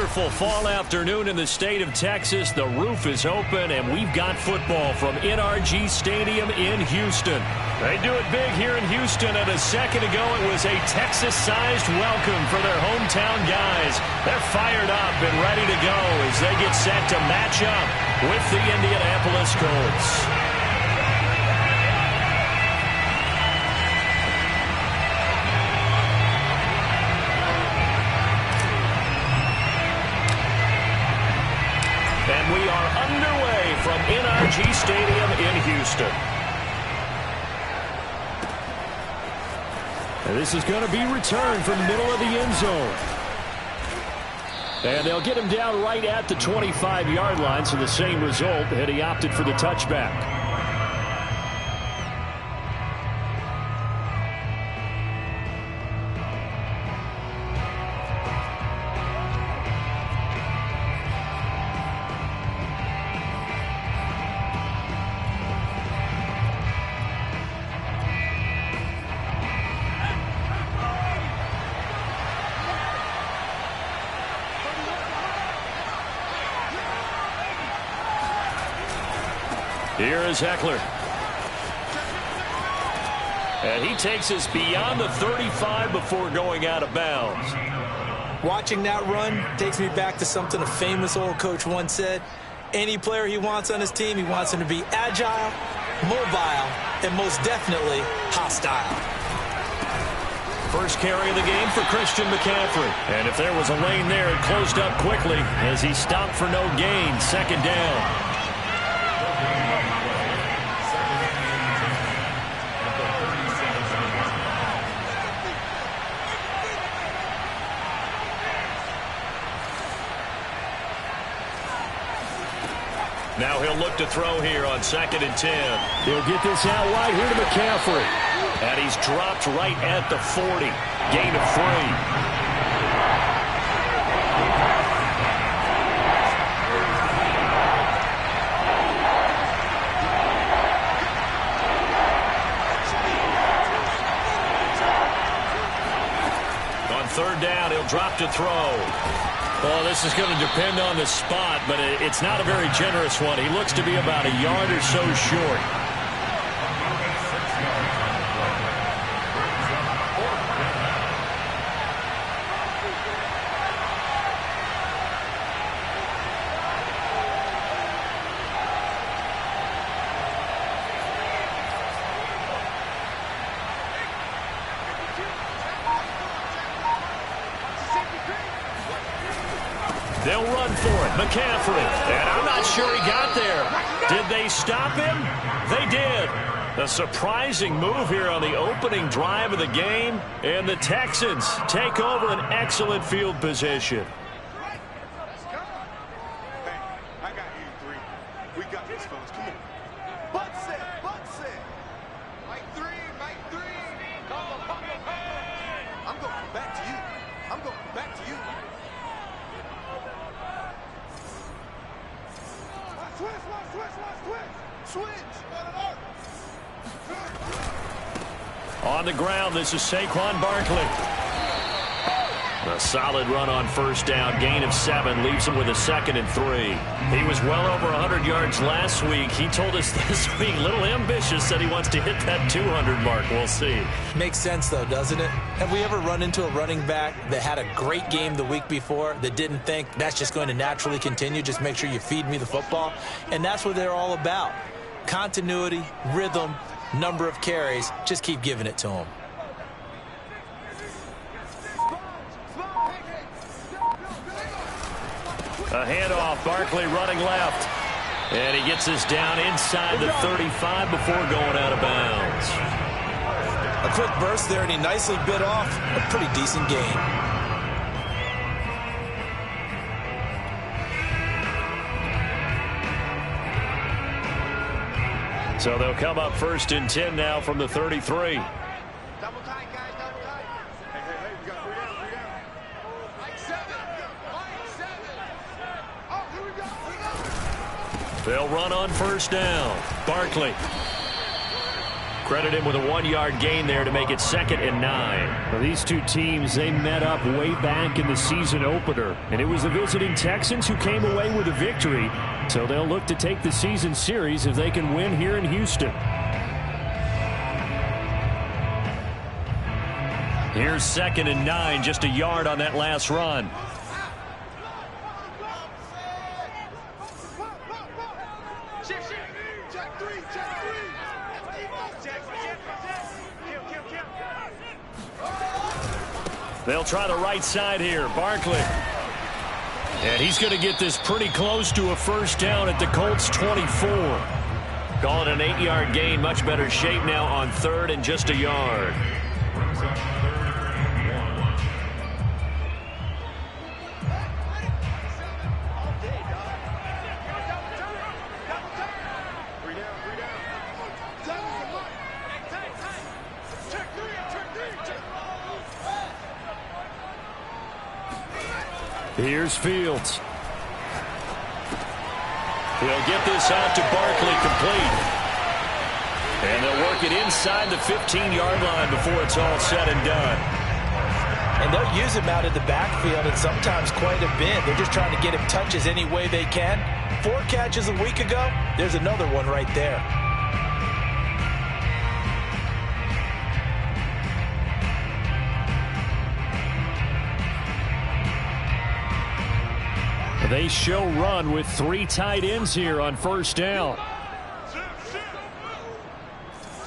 wonderful fall afternoon in the state of Texas. The roof is open, and we've got football from NRG Stadium in Houston. They do it big here in Houston, and a second ago it was a Texas-sized welcome for their hometown guys. They're fired up and ready to go as they get set to match up with the Indianapolis Colts. And we are underway from NRG Stadium in Houston. And this is going to be returned from the middle of the end zone. And they'll get him down right at the 25-yard line, so the same result, and he opted for the touchback. Here is Eckler. And he takes us beyond the 35 before going out of bounds. Watching that run takes me back to something a famous old coach once said. Any player he wants on his team, he wants him to be agile, mobile, and most definitely hostile. First carry of the game for Christian McCaffrey. And if there was a lane there, it closed up quickly as he stopped for no gain. Second down. Now he'll look to throw here on 2nd and 10. He'll get this out wide here to McCaffrey. And he's dropped right at the 40. Gain of 3. On 3rd down, he'll drop to throw. Well, this is going to depend on the spot, but it's not a very generous one. He looks to be about a yard or so short. They'll run for it. McCaffrey. And I'm not sure he got there. Did they stop him? They did. A surprising move here on the opening drive of the game. And the Texans take over an excellent field position. I got you, 3. We got this, fellas. Come on. Butt set. Mike 3. Come. I'm going back to you. Switch. On the ground, this is Saquon Barkley. A solid run on 1st down. Gain of 7 leaves him with a 2nd and 3. He was well over 100 yards last week. He told us this week, a little ambitious, that he wants to hit that 200 mark. We'll see. Makes sense, though, doesn't it? Have we ever run into a running back that had a great game the week before that didn't think that's just going to naturally continue? Just make sure you feed me the football. And that's what they're all about. Continuity, rhythm, number of carries. Just keep giving it to them. A handoff, Barkley running left. And he gets this down inside the 35 before going out of bounds. A quick burst there, and he nicely bit off a pretty decent gain. So they'll come up 1st and 10 now from the 33. Double tight, guys. Double tight. Hey. We got 3 down. Mike 7. Oh, here we go. They'll run on 1st down. Barkley. Credit him with a 1-yard gain there to make it 2nd and 9. Well, these two teams, they met up way back in the season opener, and it was the visiting Texans who came away with a victory. So they'll look to take the season series if they can win here in Houston. Here's 2nd and 9, just a yard on that last run. They'll try the right side here. Barkley. And he's going to get this pretty close to a first down at the Colts 24. Call it an 8-yard gain. Much better shape now on 3rd and just a yard. Here's Fields. He'll get this out to Barkley complete. And they'll work it inside the 15-yard line before it's all said and done. And they'll use him out of the backfield, and sometimes quite a bit. They're just trying to get him touches any way they can. 4 catches a week ago. There's another one right there. They show run with 3 tight ends here on first down.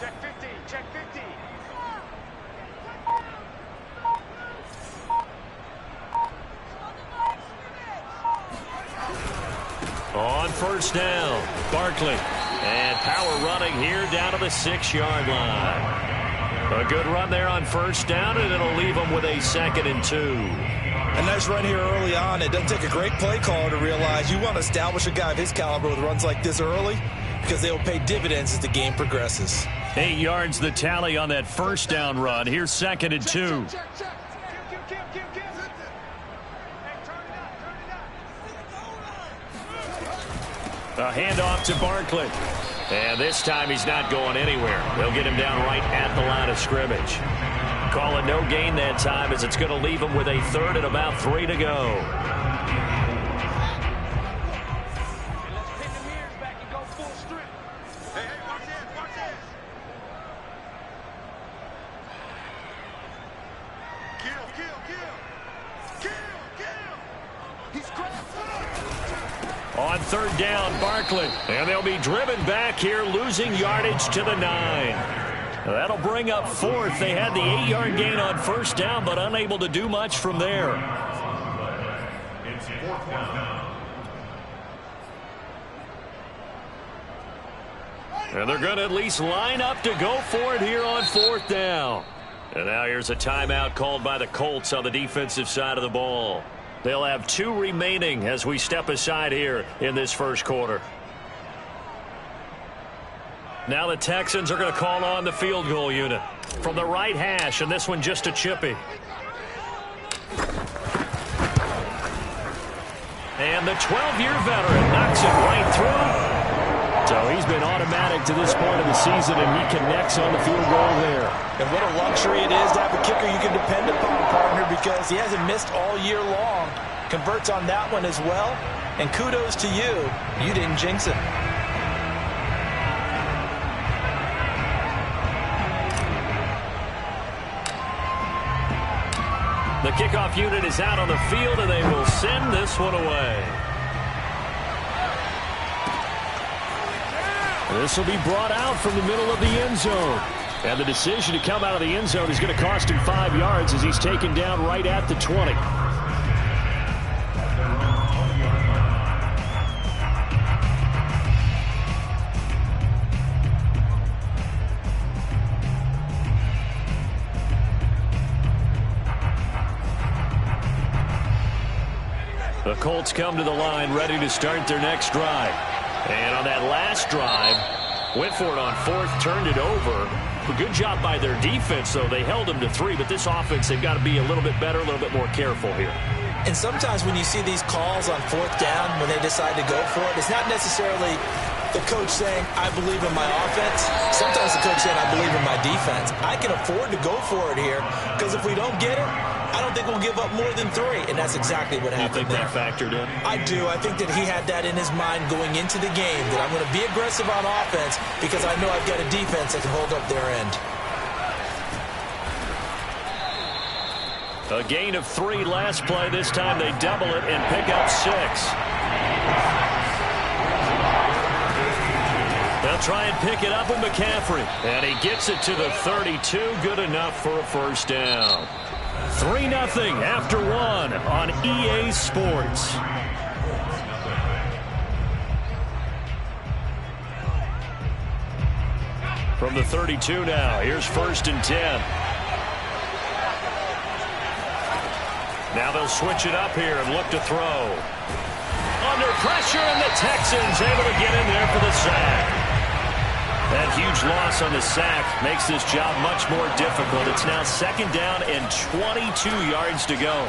Check 50, check 50. On first down, Barkley. And power running here down to the 6-yard line. A good run there on first down, and it'll leave them with a 2nd and 2. A nice run here early on. It doesn't take a great play caller to realize you want to establish a guy of his caliber with runs like this early because they will pay dividends as the game progresses. 8 yards the tally on that first down run. Here's 2nd and 2. A handoff to Barkley. And this time he's not going anywhere. They'll get him down right at the line of scrimmage. Call it no gain that time as it's going to leave him with a 3rd and about 3 to go. On 3rd down, Barkley. And they'll be driven back here, losing yardage to the 9. That'll bring up 4th. They had the 8-yard gain on first down, but unable to do much from there. And they're going to at least line up to go for it here on 4th down. And now here's a timeout called by the Colts on the defensive side of the ball. They'll have 2 remaining as we step aside here in this first quarter. Now the Texans are going to call on the field goal unit from the right hash, and this one just a chippy. And the 12-year veteran knocks it right through. So he's been automatic to this point of the season, and he connects on the field goal there. And what a luxury it is to have a kicker you can depend upon, partner, because he hasn't missed all year long. Converts on that one as well. And kudos to you. You didn't jinx it. The kickoff unit is out on the field, and they will send this one away. This will be brought out from the middle of the end zone. And the decision to come out of the end zone is going to cost him 5 yards as he's taken down right at the 20. The Colts come to the line ready to start their next drive. And on that last drive, went for it on 4th, turned it over. A good job by their defense, though. They held them to 3, but this offense, they've got to be a little bit better, a little bit more careful here. And sometimes when you see these calls on 4th down, when they decide to go for it, it's not necessarily the coach saying, I believe in my offense. Sometimes the coach saying, I believe in my defense. I can afford to go for it here because if we don't get it, I don't think we'll give up more than 3. And that's exactly what happened there. You think that factored in? I do. I think that he had that in his mind going into the game, that I'm going to be aggressive on offense because I know I've got a defense that can hold up their end. A gain of 3 last play. This time they double it and pick up 6. They'll try and pick it up with McCaffrey. And he gets it to the 32. Good enough for a first down. 3-0 after 1 on EA Sports. From the 32 now, here's 1st and 10. Now they'll switch it up here and look to throw. Under pressure, and the Texans able to get in there for the sack. That huge loss on the sack makes this job much more difficult. It's now 2nd down and 22 yards to go.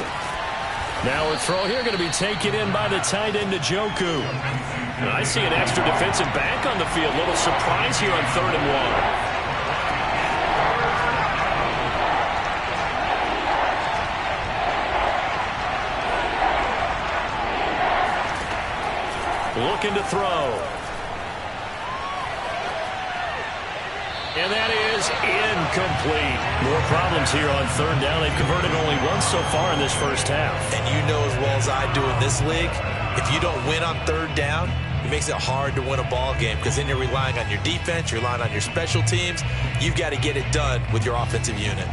Now a throw here going to be taken in by the tight end Njoku. And I see an extra defensive back on the field. Little surprise here on 3rd and 1. Looking to throw. And that is incomplete. More problems here on 3rd down. They've converted only once so far in this first half. And you know as well as I do in this league, if you don't win on 3rd down, it makes it hard to win a ball game because then you're relying on your defense, you're relying on your special teams. You've got to get it done with your offensive unit.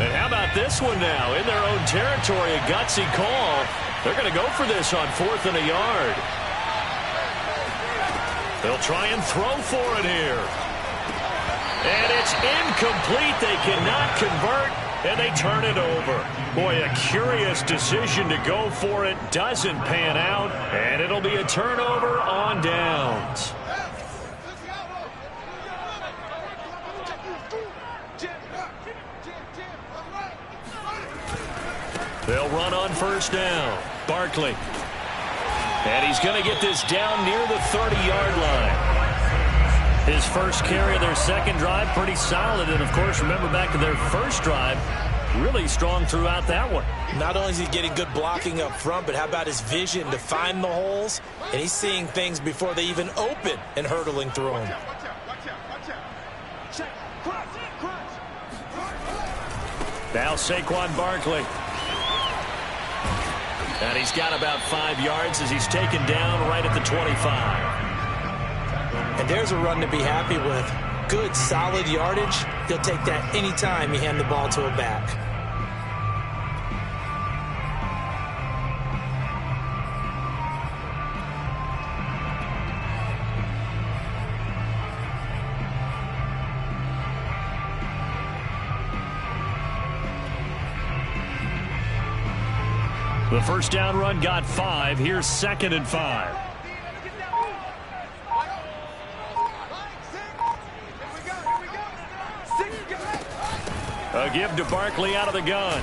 And how about this one now? In their own territory, a gutsy call. They're going to go for this on 4th and a yard. They'll try and throw for it here. And it's incomplete. They cannot convert, and they turn it over. Boy, a curious decision to go for it. Doesn't pan out, and it'll be a turnover on downs. They'll run on 1st down. Barkley. And he's going to get this down near the 30-yard line. His first carry of their 2nd drive, pretty solid. And, of course, remember back to their 1st drive, really strong throughout that one. Not only is he getting good blocking up front, but how about his vision to find the holes? And he's seeing things before they even open and hurdling through them. Now Saquon Barkley. And he's got about 5 yards as he's taken down right at the 25. And there's a run to be happy with. Good, solid yardage. He'll take that anytime you hand the ball to a back. The first down run got 5. Here's 2nd and 5. A give to Barkley out of the gun.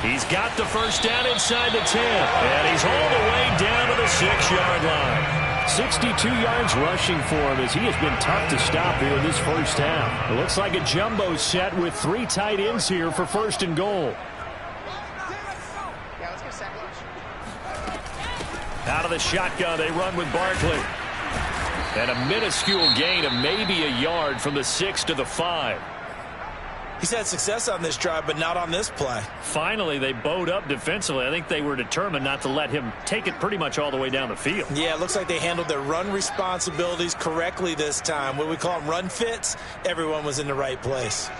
He's got the first down inside the 10. And he's all the way down to the 6-yard line. 62 yards rushing for him as he has been tough to stop here in this first half. It looks like a jumbo set with 3 tight ends here for 1st and goal. Out of the shotgun, they run with Barkley. And a minuscule gain of maybe a yard from the 6 to the 5. He's had success on this drive, but not on this play. Finally, they bowed up defensively. I think they were determined not to let him take it pretty much all the way down the field. Yeah, it looks like they handled their run responsibilities correctly this time. What we call them run fits, everyone was in the right place.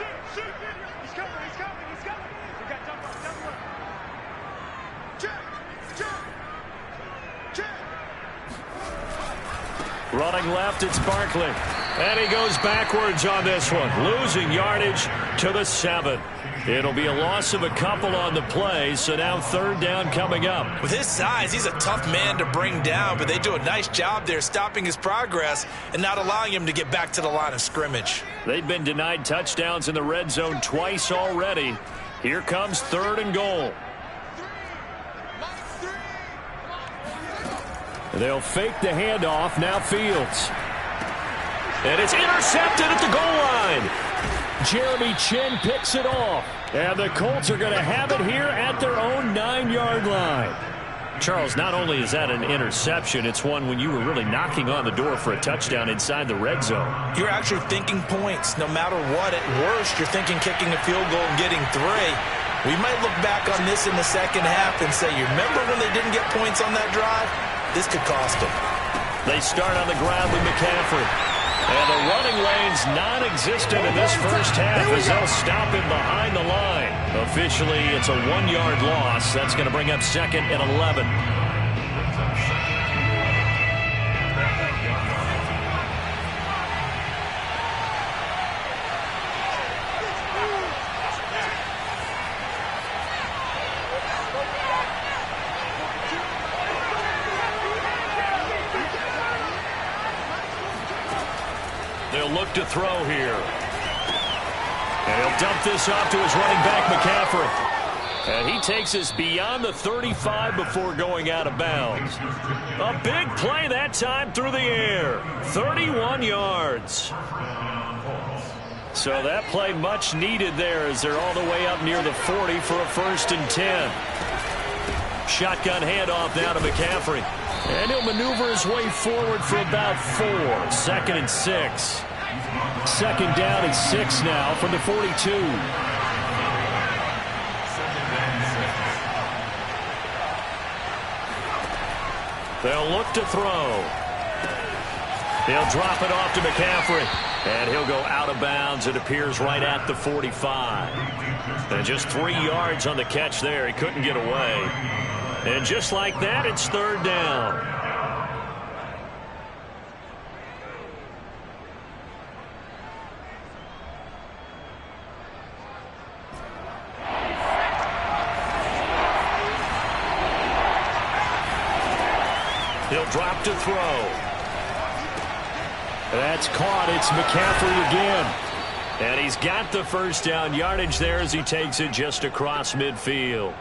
Running left, it's Barkley. And he goes backwards on this one, losing yardage to the 7. It'll be a loss of a couple on the play, so now third down coming up. With his size, he's a tough man to bring down, but they do a nice job there stopping his progress and not allowing him to get back to the line of scrimmage. They've been denied touchdowns in the red zone twice already. Here comes third and goal. They'll fake the handoff. Now Fields. And it's intercepted at the goal line. Jeremy Chin picks it off. And the Colts are going to have it here at their own 9-yard line. Charles, not only is that an interception, it's one when you were really knocking on the door for a touchdown inside the red zone. You're actually thinking points. No matter what, at worst, you're thinking kicking a field goal and getting 3. We might look back on this in the second half and say, you remember when they didn't get points on that drive? This could cost them. They start on the ground with McCaffrey. And the running lane's non-existent in this first half as they'll stop him behind the line. Officially, it's a 1-yard loss. That's going to bring up second and 11. They'll look to throw here. And he'll dump this off to his running back, McCaffrey. And he takes us beyond the 35 before going out of bounds. A big play that time through the air. 31 yards. So that play much needed there as they're all the way up near the 40 for a 1st and 10. Shotgun handoff now to McCaffrey. And he'll maneuver his way forward for about 4. 2nd and 6. Second down and 6 now from the 42. They'll look to throw. He'll drop it off to McCaffrey. And he'll go out of bounds. It appears right at the 45. And just 3 yards on the catch there. He couldn't get away. And just like that, it's third down. He'll drop to throw. That's caught. It's McCaffrey again. And he's got the first down yardage there as he takes it just across midfield.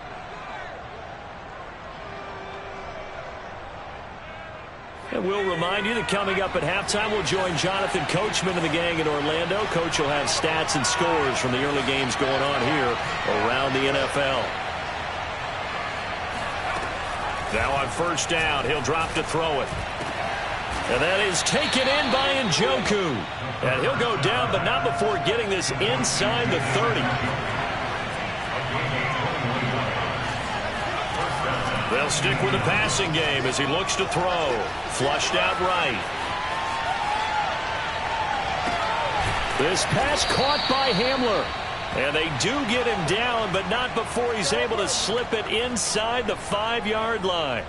And we'll remind you that coming up at halftime, we'll join Jonathan Coachman and the gang in Orlando. Coach will have stats and scores from the early games going on here around the NFL. Now on first down, he'll drop to throw it. And that is taken in by Njoku. And he'll go down, but not before getting this inside the 30. They'll stick with the passing game as he looks to throw. Flushed out right. This pass caught by Hamler. And they do get him down, but not before he's able to slip it inside the 5-yard line.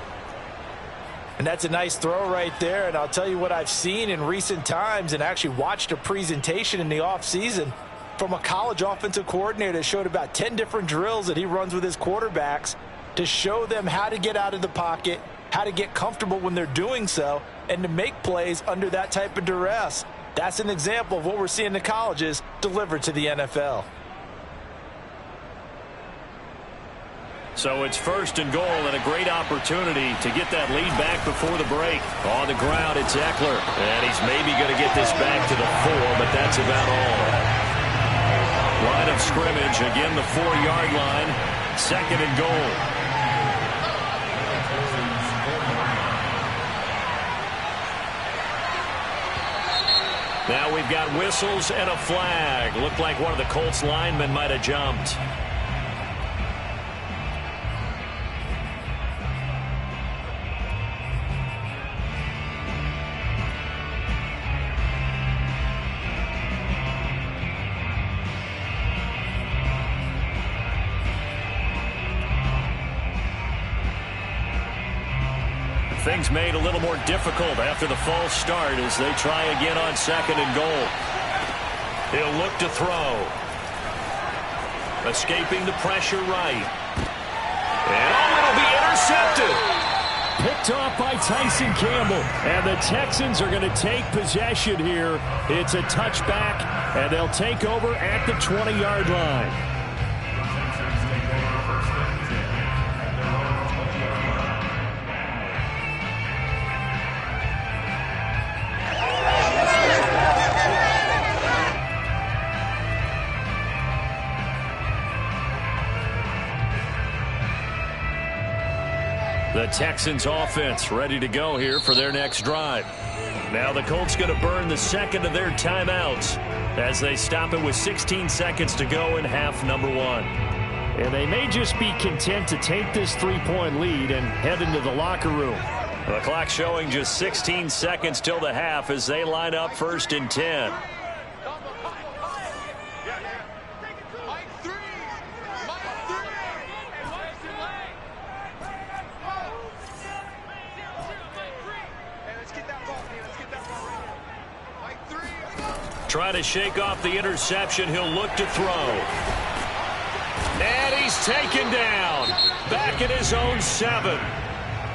And that's a nice throw right there. And I'll tell you what I've seen in recent times and actually watched a presentation in the offseason from a college offensive coordinator that showed about 10 different drills that he runs with his quarterbacks to show them how to get out of the pocket, how to get comfortable when they're doing so, and to make plays under that type of duress. That's an example of what we're seeing in the colleges delivered to the NFL. So it's first and goal and a great opportunity to get that lead back before the break. On the ground, it's Eckler. And he's maybe going to get this back to the 4, but that's about all. Line of scrimmage, again the 4-yard line. Second and goal. Now we've got whistles and a flag. Looked like one of the Colts linemen might have jumped. Things made a little more difficult after the false start as they try again on second and goal. He'll look to throw. Escaping the pressure right. And it'll be intercepted. Picked off by Tyson Campbell. And the Texans are going to take possession here. It's a touchback, and they'll take over at the 20-yard line. The Texans offense ready to go here for their next drive. Now the Colts going to burn the second of their timeouts as they stop it with 16 seconds to go in half number 1. And they may just be content to take this 3-point lead and head into the locker room. The clock showing just 16 seconds till the half as they line up 1st and 10. Trying to shake off the interception. He'll look to throw. And he's taken down. Back at his own 7.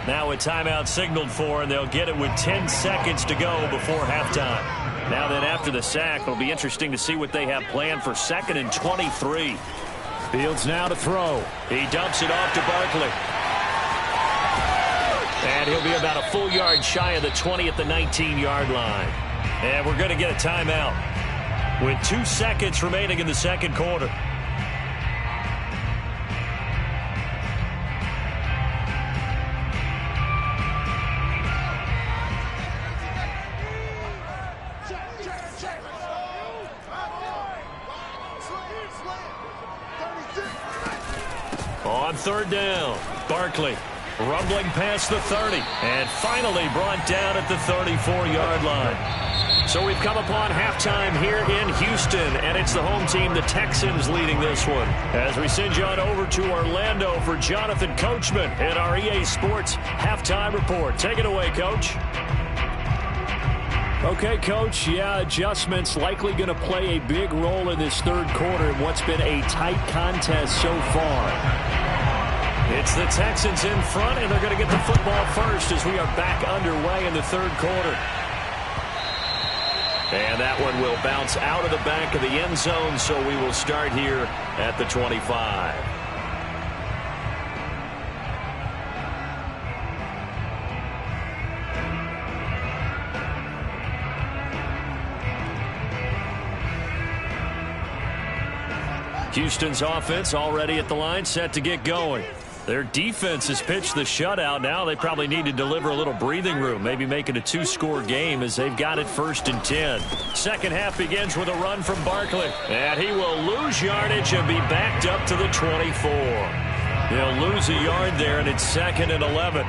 Now a timeout signaled for, and they'll get it with 10 seconds to go before halftime. Now then, after the sack, it'll be interesting to see what they have planned for 2nd and 23. Fields now to throw. He dumps it off to Barkley. And he'll be about a full yard shy of the 20 at the 19-yard line. And we're going to get a timeout with 2 seconds remaining in the second quarter. On 3rd down, Barkley rumbling past the 30 and finally brought down at the 34-yard line. So we've come upon halftime here in Houston, and it's the home team, the Texans, leading this one. As we send you on over to Orlando for Jonathan Coachman in our EA Sports Halftime Report. Take it away, Coach. Okay, Coach. Yeah, adjustments likely going to play a big role in this 3rd quarter in what's been a tight contest so far. It's the Texans in front, and they're going to get the football first as we are back underway in the 3rd quarter. And that one will bounce out of the back of the end zone, so we will start here at the 25. Houston's offense already at the line, set to get going. Their defense has pitched the shutout. Now they probably need to deliver a little breathing room, maybe make it a 2-score game as they've got it 1st and 10. Second half begins with a run from Barkley. And he will lose yardage and be backed up to the 24. He'll lose a yard there, and it's 2nd and 11.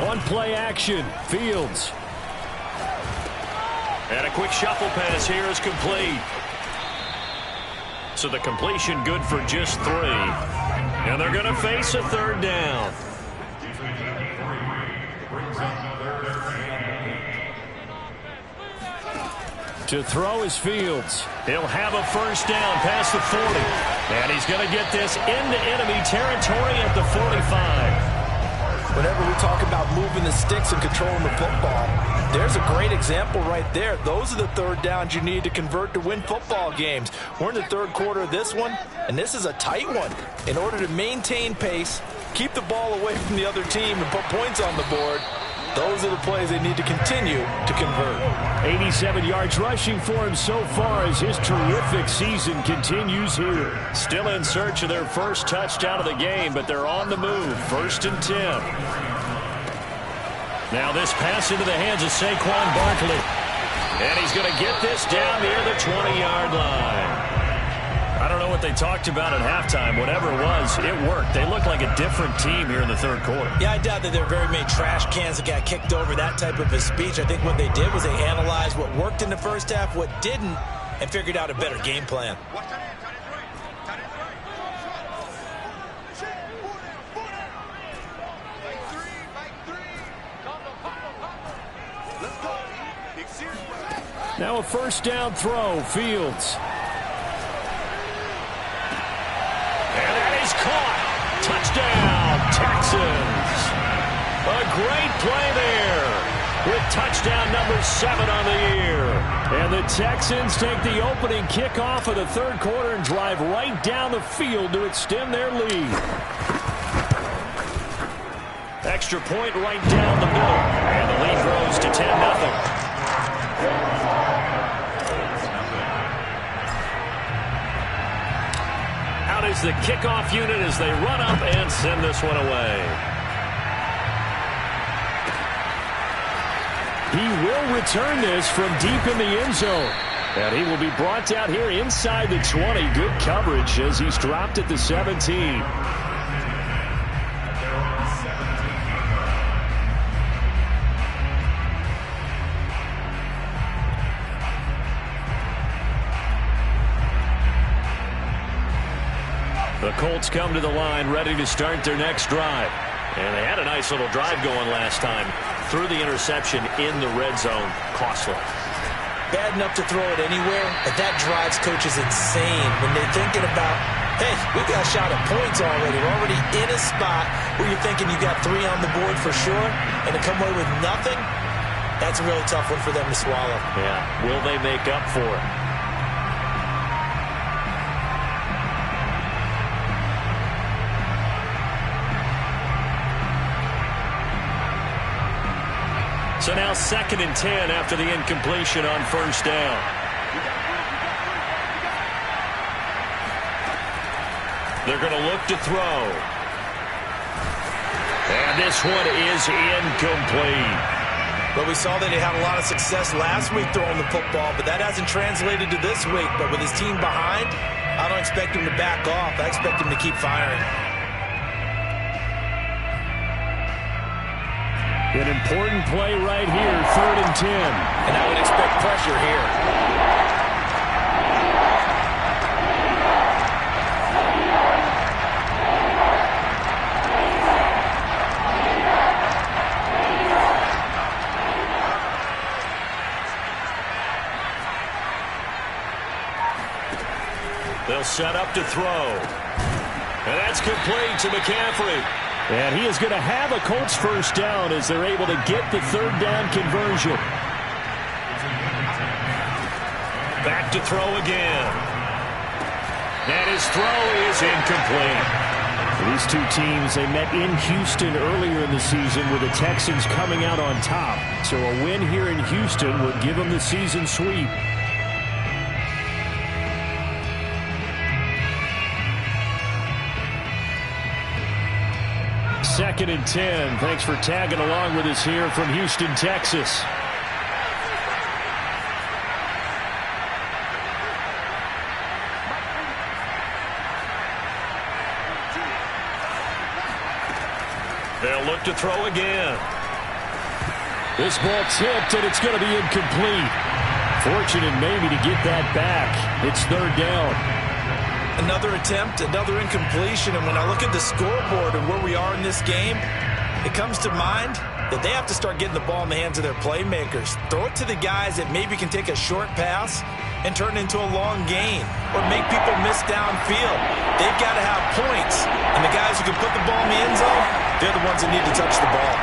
On play action, Fields. And a quick shuffle pass here is complete. So the completion good for just 3. And they're going to face a 3rd down. To throw is Fields. He'll have a 1st down past the 40. And he's going to get this into enemy territory at the 45. Whenever we talk about moving the sticks and controlling the football, there's a great example right there. Those are the 3rd downs you need to convert to win football games. We're in the 3rd quarter of this one, and this is a tight one. In order to maintain pace, keep the ball away from the other team, and put points on the board, those are the plays they need to continue to convert. 87 yards rushing for him so far as his terrific season continues here. Still in search of their first touchdown of the game, but they're on the move. 1st and 10. Now this pass into the hands of Saquon Barkley. And he's going to get this down near the 20-yard line. I don't know what they talked about at halftime. Whatever it was, it worked. They look like a different team here in the 3rd quarter. Yeah, I doubt that there are very many trash cans that got kicked over, that type of a speech. I think what they did was they analyzed what worked in the first half, what didn't, and figured out a better game plan. Now a first down throw, Fields. And that is caught. Touchdown, Texans. A great play there with touchdown number 7 on the year. And the Texans take the opening kickoff of the third quarter and drive right down the field to extend their lead. Extra point right down the middle. And the lead grows to 10-0. Out is the kickoff unit as they run up and send this one away. He will return this from deep in the end zone. And he will be brought down here inside the 20. Good coverage as he's dropped at the 17. The Colts come to the line ready to start their next drive. And they had a nice little drive going last time. Threw the interception in the red zone. Costly. Bad enough to throw it anywhere, but that drives coaches insane when they're thinking about, hey, we've got a shot at points already. We're already in a spot where you're thinking you got 3 on the board for sure, and to come away with nothing, that's a really tough one for them to swallow. Yeah, will they make up for it? So now 2nd and 10 after the incompletion on first down. They're going to look to throw. And this one is incomplete. But we saw that he had a lot of success last week throwing the football, but that hasn't translated to this week. But with his team behind, I don't expect him to back off. I expect him to keep firing. An important play right here, 3rd and 10. And I would expect pressure here. They'll set up to throw. And that's complete to McCaffrey. And he is going to have a Colts first down as they're able to get the 3rd down conversion. Back to throw again. And his throw is incomplete. These two teams, they met in Houston earlier in the season with the Texans coming out on top. So a win here in Houston would give them the season sweep. Second and 10. Thanks for tagging along with us here from Houston, Texas. They'll look to throw again. This ball tipped, and it's going to be incomplete. Fortunate maybe to get that back. It's 3rd down. Another attempt, another incompletion, and when I look at the scoreboard and where we are in this game, it comes to mind that they have to start getting the ball in the hands of their playmakers. Throw it to the guys that maybe can take a short pass and turn it into a long gain or make people miss downfield. They've got to have points, and the guys who can put the ball in the end zone, they're the ones that need to touch the ball.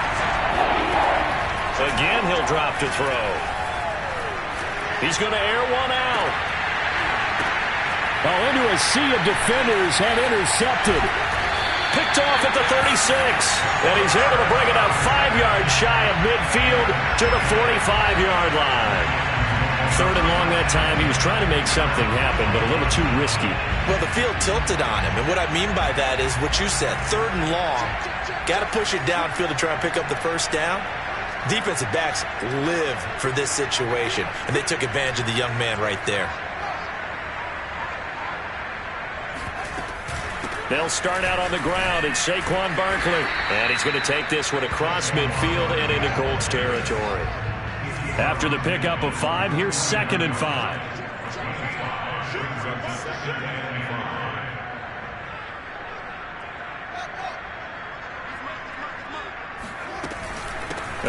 Again, he'll drop to throw. He's going to air one out. Oh, into a sea of defenders and intercepted. Picked off at the 36. And he's able to bring it up 5 yards shy of midfield to the 45-yard line. 3rd and long that time. He was trying to make something happen, but a little too risky. Well, the field tilted on him. And what I mean by that is what you said. 3rd and long. Got to push it downfield to try and pick up the first down. Defensive backs live for this situation. And they took advantage of the young man right there. They'll start out on the ground. It's Saquon Barkley. And he's going to take this one across midfield and into Colts territory. After the pickup of 5, here's 2nd and 5.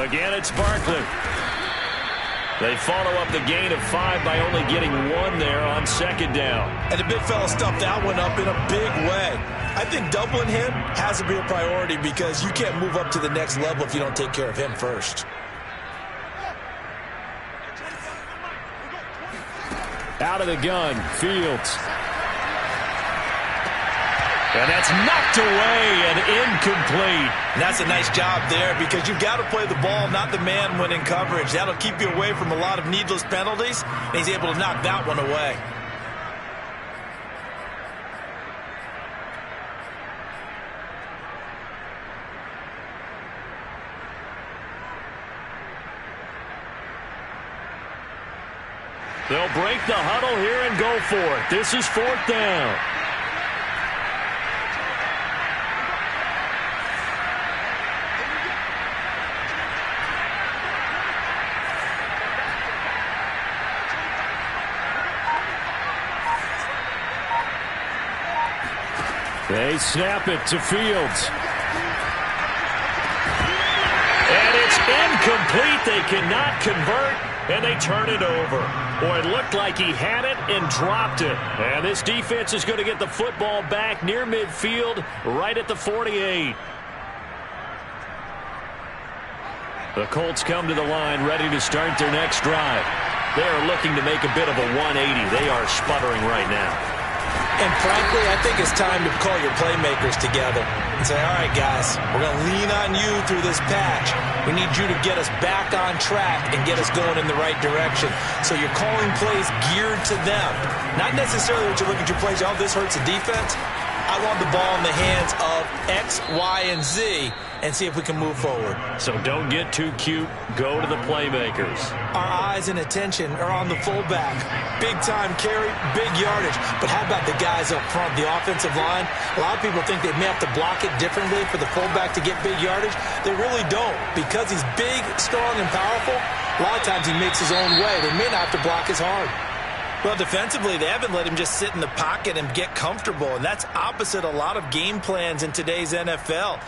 Again, it's Barkley. They follow up the gain of 5 by only getting 1 there on second down. And the big fella stuffed that one up in a big way. I think doubling him has to be a priority because you can't move up to the next level if you don't take care of him first. Out of the gun, Fields. And that's knocked away and incomplete. And that's a nice job there because you've got to play the ball, not the man when in coverage. That'll keep you away from a lot of needless penalties, and he's able to knock that one away. They'll break the huddle here and go for it. This is 4th down. They snap it to Fields. And it's incomplete. They cannot convert, and they turn it over. Boy, it looked like he had it and dropped it. And this defense is going to get the football back near midfield, right at the 48. The Colts come to the line, ready to start their next drive. They are looking to make a bit of a 180. They are sputtering right now. And frankly, I think it's time to call your playmakers together and say, all right, guys, we're going to lean on you through this patch. We need you to get us back on track and get us going in the right direction. So you're calling plays geared to them. Not necessarily what you look at your plays, oh, this hurts the defense. I want the ball in the hands of X, Y, and Z and see if we can move forward. So don't get too cute. Go to the playmakers. Our eyes and attention are on the fullback. Big time carry, big yardage. But how about the guys up front, the offensive line? A lot of people think they may have to block it differently for the fullback to get big yardage. They really don't. Because he's big, strong, and powerful, a lot of times he makes his own way. They may not have to block as hard. Well, defensively, they haven't let him just sit in the pocket and get comfortable, and that's opposite a lot of game plans in today's NFL.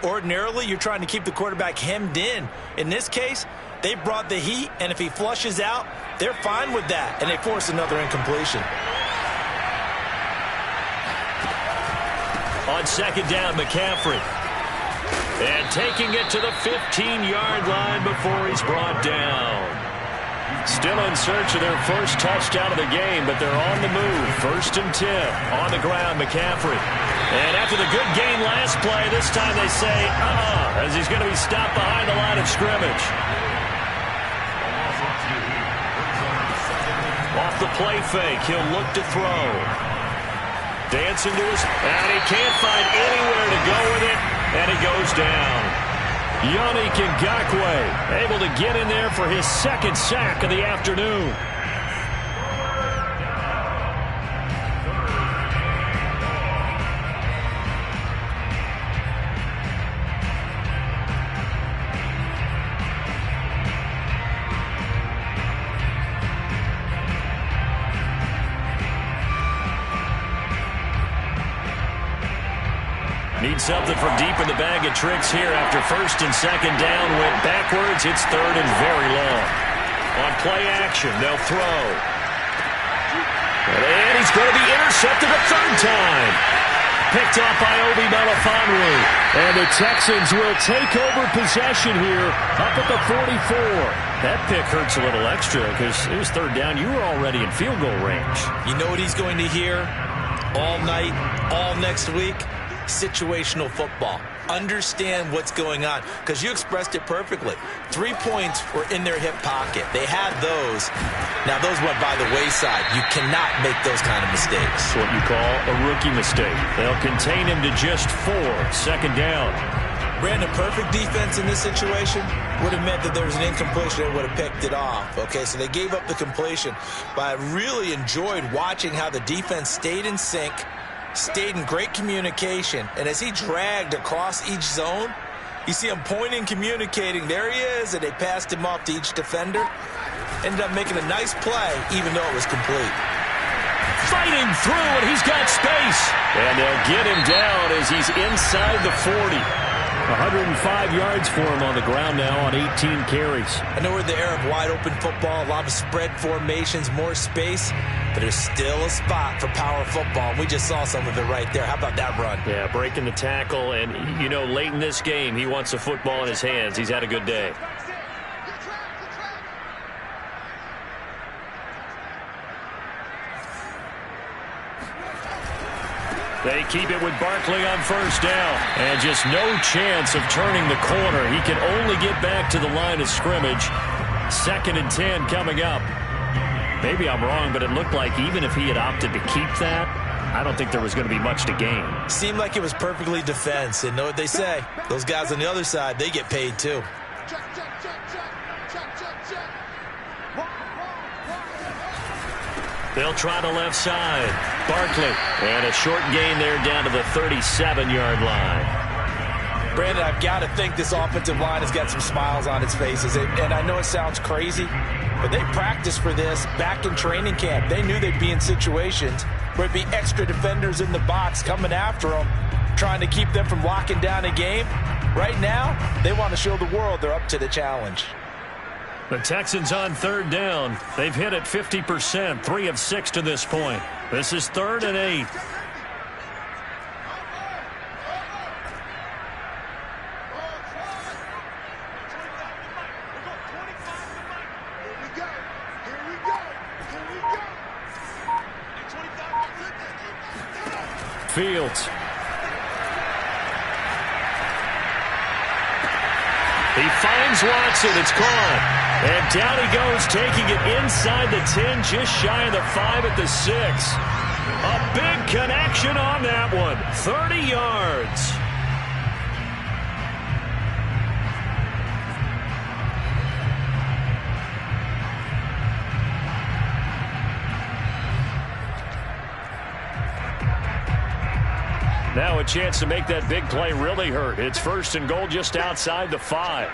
Ordinarily, you're trying to keep the quarterback hemmed in. In this case, they brought the heat, and if he flushes out, they're fine with that, and they force another incompletion. On second down, McCaffrey. And taking it to the 15-yard line before he's brought down. Still in search of their first touchdown of the game, but they're on the move. 1st and 10. On the ground, McCaffrey. And after the good game last play, this time they say, as he's going to be stopped behind the line of scrimmage. Off the play fake, he'll look to throw. Dancing to his, and he can't find anywhere to go with it, and he goes down. Yannick Ngakoue able to get in there for his 2nd sack of the afternoon. Need something from deep in the bag of tricks here after 1st and 2nd down. Went backwards. It's 3rd and very long. On play action, they'll throw. And he's going to be intercepted a 3rd time. Picked up by Obi Melifonwu. And the Texans will take over possession here up at the 44. That pick hurts a little extra because it was 3rd down. You were already in field goal range. You know what he's going to hear all night, all next week? Situational football. Understand what's going on, because you expressed it perfectly. 3 points were in their hip pocket. They had those. Now those went by the wayside. You cannot make those kind of mistakes. What you call a rookie mistake. They'll contain him to just 4. 2nd down. Brandon, perfect defense in this situation would have meant that there was an incompletion. They would have picked it off. Okay, so they gave up the completion. But I really enjoyed watching how the defense stayed in sync, stayed in great communication, and as he dragged across each zone, you see him pointing, communicating. There he is, and they passed him off to each defender. Ended up making a nice play, even though it was complete. Fighting through, and he's got space. And they'll get him down as he's inside the 40. 105 yards for him on the ground now on 18 carries. I know we're in the era of wide-open football, a lot of spread formations, more space, but there's still a spot for power football, and we just saw some of it right there. How about that run? Yeah, breaking the tackle, and, you know, late in this game, he wants the football in his hands. He's had a good day. They keep it with Barkley on first down. And just no chance of turning the corner. He can only get back to the line of scrimmage. 2nd and 10 coming up. Maybe I'm wrong, but it looked like even if he had opted to keep that, I don't think there was going to be much to gain. Seemed like it was perfectly defense. And know what they say? Those guys on the other side, they get paid too. They'll try the left side. Barkley. And a short gain there down to the 37-yard line. Brandon, I've got to think this offensive line has got some smiles on its faces. And I know it sounds crazy, but they practiced for this back in training camp. They knew they'd be in situations where it'd be extra defenders in the box coming after them, trying to keep them from locking down a game. Right now, they want to show the world they're up to the challenge. The Texans on 3rd down. They've hit it 50%, 3 of 6 to this point. This is 3rd and 8. Fields. He finds Watson. It's caught. And down he goes, taking it inside the 10, just shy of the 5 at the 6. A big connection on that one. 30 yards. Now a chance to make that big play really hurt. It's 1st and goal just outside the 5.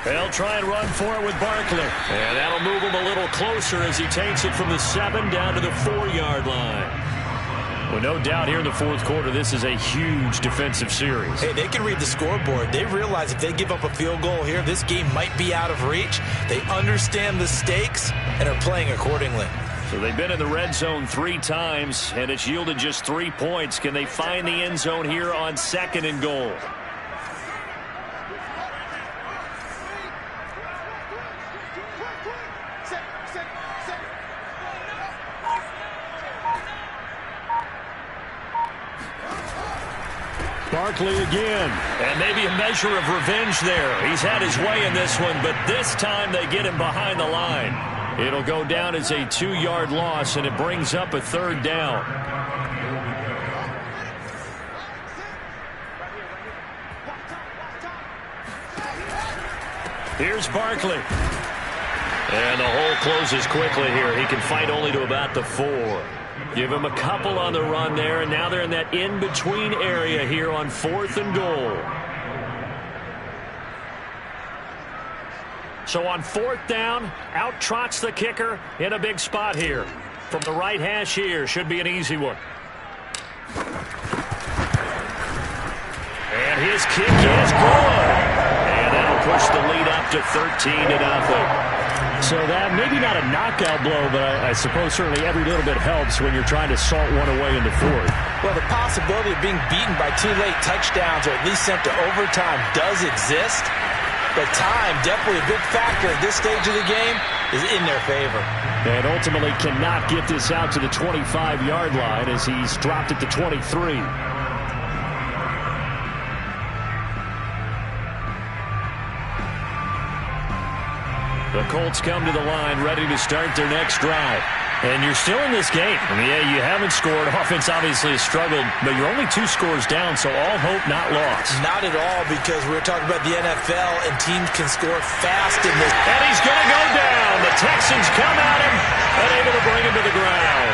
They'll try and run for it with Barkley. And that'll move him a little closer as he takes it from the 7 down to the 4-yard line. Well, no doubt here in the 4th quarter, this is a huge defensive series. Hey, they can read the scoreboard. They realize if they give up a field goal here, this game might be out of reach. They understand the stakes and are playing accordingly. So they've been in the red zone 3 times, and it's yielded just 3 points. Can they find the end zone here on 2nd and goal? Barkley again. And maybe a measure of revenge there. He's had his way in this one, but this time they get him behind the line. It'll go down as a 2-yard loss, and it brings up a 3rd down. Here's Barkley. And the hole closes quickly here. He can fight only to about the 4. Give him a couple on the run there, and now they're in that in-between area here on 4th and goal. So on 4th down, out trots the kicker in a big spot here. From the right hash here, should be an easy one. And his kick is good. And that'll push the lead up to 13-0. So that maybe not a knockout blow, but I suppose certainly every little bit helps when you're trying to salt one away in the 4th. Well, the possibility of being beaten by 2 late touchdowns or at least sent to overtime does exist. But time, definitely a big factor at this stage of the game, is in their favor. And ultimately cannot get this out to the 25-yard line as he's dropped it to 23. The Colts come to the line ready to start their next drive. And you're still in this game. I mean, yeah, you haven't scored. Offense obviously has struggled, but you're only 2 scores down, so all hope not lost. Not at all, because we're talking about the NFL, and teams can score fast in this. And he's going to go down. The Texans come at him and able to bring him to the ground.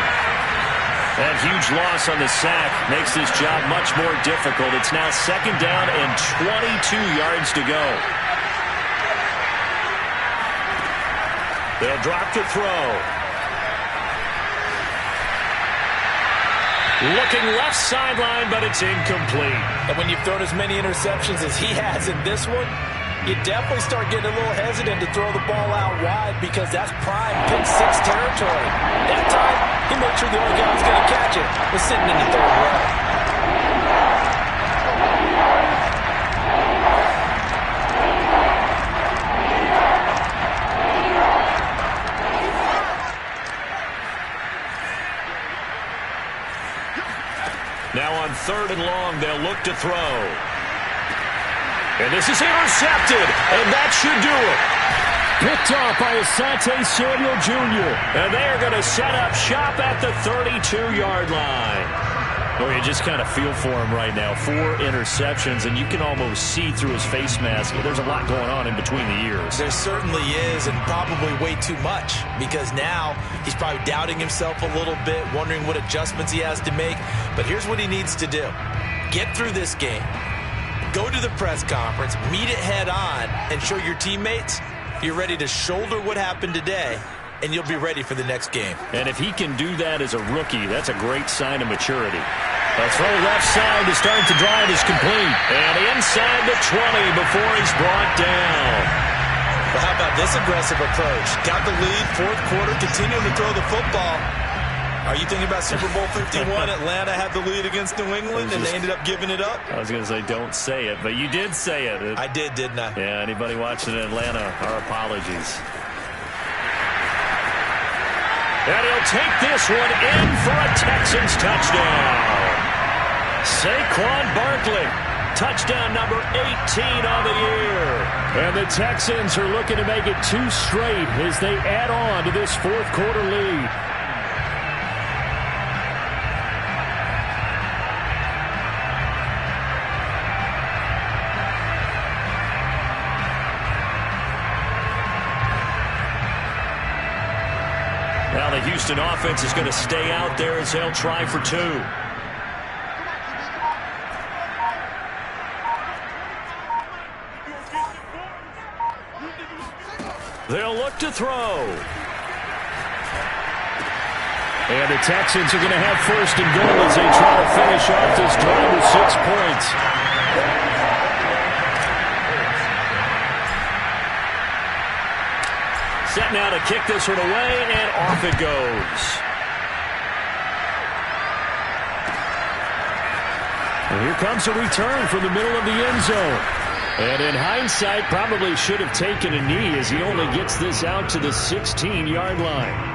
That huge loss on the sack makes this job much more difficult. It's now 2nd down and 22 yards to go. They'll drop to throw. Looking left sideline, but it's incomplete. And when you've thrown as many interceptions as he has in this one, you definitely start getting a little hesitant to throw the ball out wide because that's prime pick six territory. That time, he made sure the only guy who was going to catch it was sitting in the third row. Now on 3rd and long, they'll look to throw. And this is intercepted, and that should do it. Picked off by Asante Samuel Jr. And they are going to set up shop at the 32-yard line. Oh, you just kind of feel for him right now. 4 interceptions, and you can almost see through his face mask. There's a lot going on in between the ears. There certainly is, and probably way too much, because now he's probably doubting himself a little bit, wondering what adjustments he has to make. But here's what he needs to do. Get through this game. Go to the press conference, meet it head on, and show your teammates you're ready to shoulder what happened today, and you'll be ready for the next game. And if he can do that as a rookie, that's a great sign of maturity. A throw left side to start the drive is complete. And inside the 20 before he's brought down. Well, how about this aggressive approach? Got the lead, 4th quarter, continuing to throw the football. Are you thinking about Super Bowl 51? Atlanta had the lead against New England, and they ended up giving it up? I was going to say, don't say it, but you did say it. I did, didn't I? Yeah, anybody watching in Atlanta, our apologies. And he'll take this one in for a Texans touchdown. Saquon Barkley, touchdown number 18 on the year. And the Texans are looking to make it 2 straight as they add on to this 4th quarter lead. Now the Houston offense is going to stay out there as they'll try for 2. They'll look to throw. And the Texans are going to have 1st and goal as they try to finish off this drive with 6 points. Set now to kick this one away, and off it goes. And here comes a return from the middle of the end zone. And in hindsight, probably should have taken a knee as he only gets this out to the 16-yard line.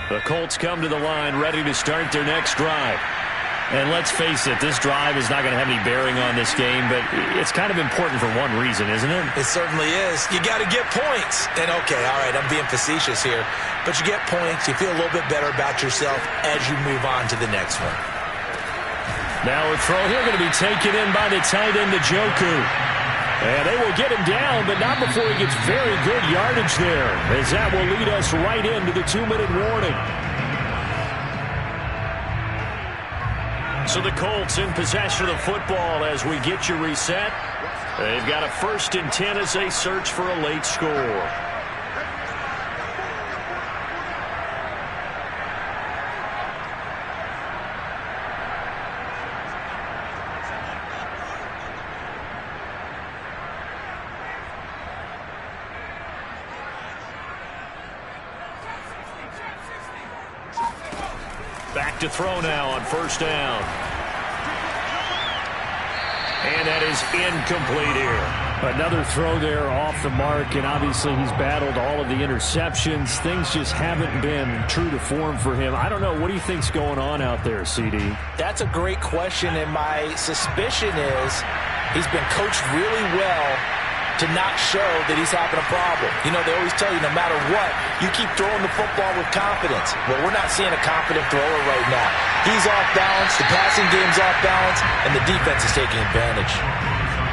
The Colts come to the line ready to start their next drive. And let's face it, this drive is not going to have any bearing on this game, but it's kind of important for one reason, isn't it? It certainly is. You got to get points. And, okay, all right, I'm being facetious here. But you get points, you feel a little bit better about yourself as you move on to the next one. Now a throw here going to be taken in by the tight end, Njoku. And they will get him down, but not before he gets very good yardage there, as that will lead us right into the 2-minute warning. So the Colts in possession of the football as we get you reset. They've got a 1st and 10 as they search for a late score. Back to throw now on 1st down. And that is incomplete here. Another throw there off the mark, and obviously he's battled all of the interceptions. Things just haven't been true to form for him. I don't know. What do you think's going on out there, CD? That's a great question, and my suspicion is he's been coached really well to not show that he's having a problem. You know, they always tell you no matter what, you keep throwing the football with confidence. Well, we're not seeing a confident thrower right now. He's off balance, the passing game's off balance, and the defense is taking advantage.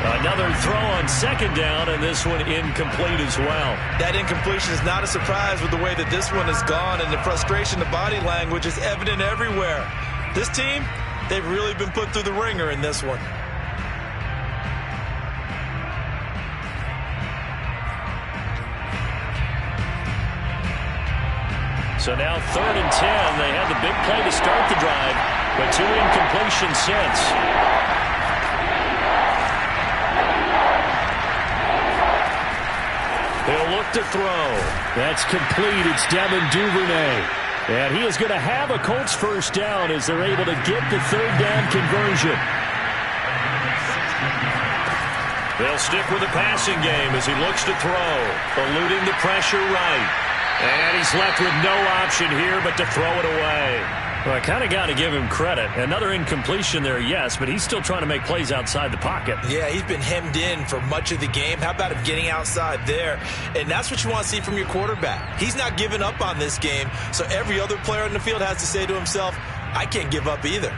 Another throw on second down, and this one incomplete as well. That incompletion is not a surprise with the way that this one has gone, and the frustration, the body language is evident everywhere. This team, they've really been put through the ringer in this one. So now 3rd and 10. They had the big play to start the drive, but 2 incompletions since. He'll look to throw. That's complete. It's Devin Duvernay. And he is going to have a Colts first down as they're able to get the 3rd down conversion. They'll stick with the passing game as he looks to throw, eluding the pressure right. And he's left with no option here but to throw it away. Well, I kind of got to give him credit. Another incompletion there, yes, but he's still trying to make plays outside the pocket. Yeah, he's been hemmed in for much of the game. How about him getting outside there? And that's what you want to see from your quarterback. He's not giving up on this game, so every other player in the field has to say to himself, I can't give up either.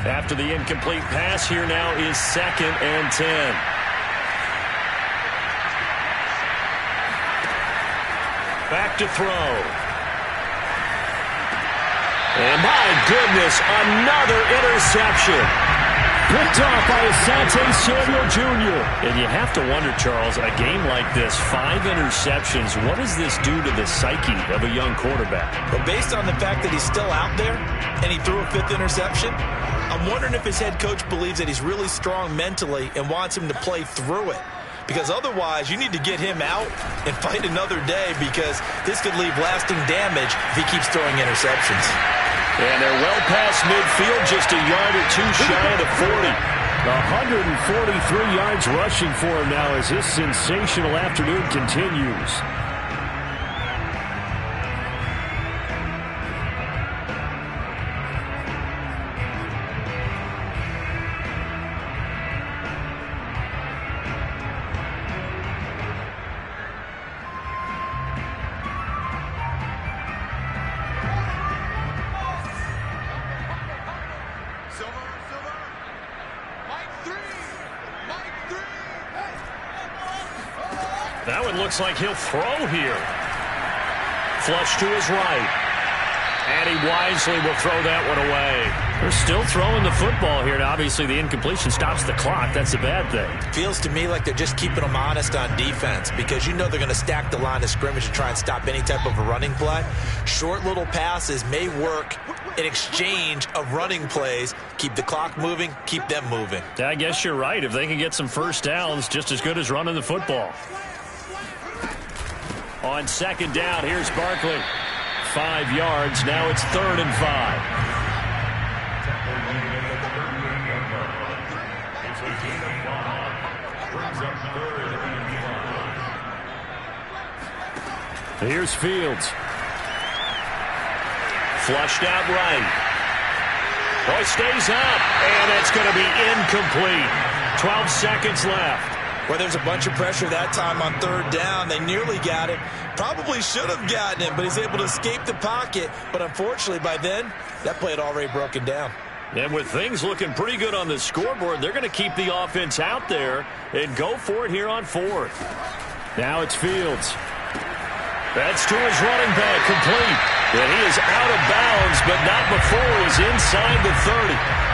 After the incomplete pass, here now is 2nd and 10. Back to throw. And my goodness, another interception. Picked off by Asante Samuel Jr. And you have to wonder, Charles, a game like this, 5 interceptions, what does this do to the psyche of a young quarterback? But based on the fact that he's still out there and he threw a 5th interception, I'm wondering if his head coach believes that he's really strong mentally and wants him to play through it. Because otherwise, you need to get him out and fight another day, because this could leave lasting damage if he keeps throwing interceptions. And they're well past midfield, just a yard or 2 shy of the 40. 143 yards rushing for him now as this sensational afternoon continues. That one looks like he'll throw here. Flush to his right. And he wisely will throw that one away. They're still throwing the football here. Now, obviously, the incompletion stops the clock. That's a bad thing. Feels to me like they're just keeping them honest on defense, because you know they're going to stack the line of scrimmage and try and stop any type of a running play. Short little passes may work in exchange of running plays. Keep the clock moving, keep them moving. I guess you're right. If they can get some first downs, just as good as running the football. On 2nd down, here's Barkley. 5 yards. Now it's 3rd and 5. Here's Fields. Flushed out right. Boy, stays up, and it's going to be incomplete. 12 seconds left. Well, there's a bunch of pressure that time on 3rd down. They nearly got it. Probably should have gotten it, but he's able to escape the pocket. But unfortunately, by then, that play had already broken down. And with things looking pretty good on the scoreboard, they're going to keep the offense out there and go for it here on 4th. Now it's Fields. That's to his running back, complete. And he is out of bounds, but not before he's inside the 30.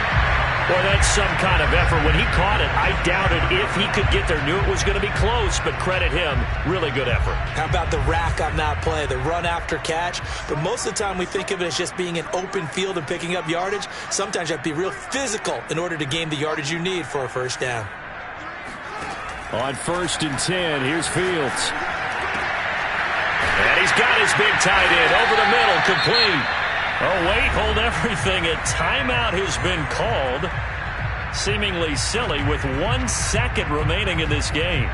Well, that's some kind of effort. When he caught it, I doubted if he could get there. Knew it was going to be close, but credit him. Really good effort. How about the rack on that play, the run after catch? But most of the time we think of it as just being an open field and picking up yardage. Sometimes you have to be real physical in order to gain the yardage you need for a first down. On 1st and 10, here's Fields. And he's got his big tight end over the middle, complete. Oh, wait, hold everything. A timeout has been called. Seemingly silly with 1 second remaining in this game.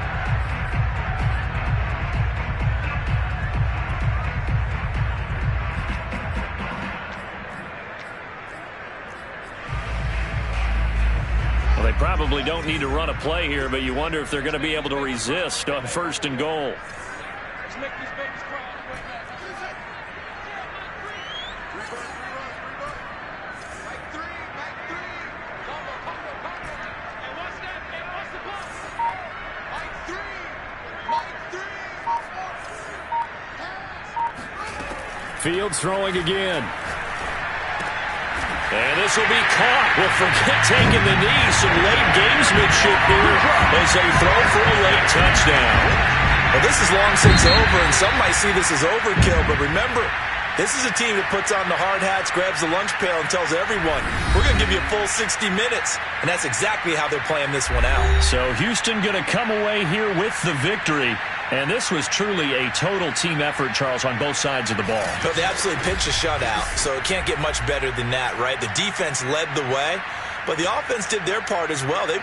Well, they probably don't need to run a play here, but you wonder if they're going to be able to resist on 1st and goal. Fields throwing again. And this will be caught. Well, forget taking the knee. Some late gamesmanship here as they throw for a late touchdown. Well, this is long since over, and some might see this as overkill, but remember, this is a team that puts on the hard hats, grabs the lunch pail, and tells everyone, we're going to give you a full 60 minutes. And that's exactly how they're playing this one out. So Houston going to come away here with the victory. And this was truly a total team effort, Charles, on both sides of the ball. No, they absolutely pitched a shutout, so it can't get much better than that, right? The defense led the way, but the offense did their part as well. They